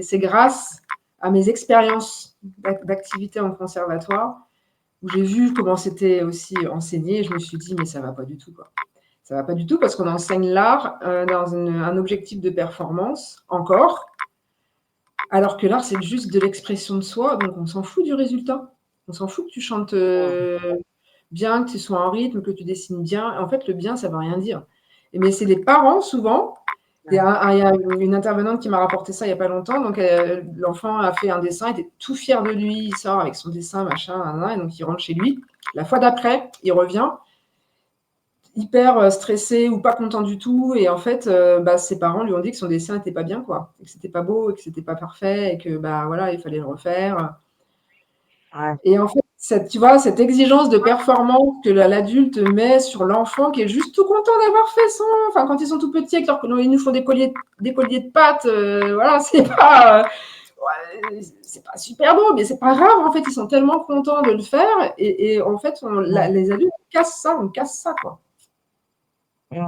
c'est grâce à mes expériences d'activité en conservatoire où j'ai vu comment c'était aussi enseigné et je me suis dit, mais ça va pas du tout, quoi. Ça va pas du tout parce qu'on enseigne l'art dans un objectif de performance, encore, alors que l'art, c'est juste de l'expression de soi, donc on s'en fout du résultat. On s'en fout que tu chantes bien, que tu sois en rythme, que tu dessines bien. En fait, le bien, ça ne veut rien dire. Mais c'est les parents, souvent. Il y a une intervenante qui m'a rapporté ça il n'y a pas longtemps. Donc, l'enfant a fait un dessin, il était tout fier de lui. Il sort avec son dessin, machin, et donc il rentre chez lui. La fois d'après, il revient hyper stressé ou pas content du tout. Et en fait, ses parents lui ont dit que son dessin n'était pas bien, quoi. Et que c'était pas beau, et que c'était pas parfait, et que voilà, il fallait le refaire. Ouais. Et en fait, cette exigence de performance que l'adulte met sur l'enfant qui est juste tout content d'avoir fait enfin, quand ils sont tout petits, ils nous font des colliers de pâtes, voilà, c'est pas super beau, mais c'est pas grave, en fait, ils sont tellement contents de le faire, et en fait, les adultes cassent ça, on casse ça, quoi. Ouais.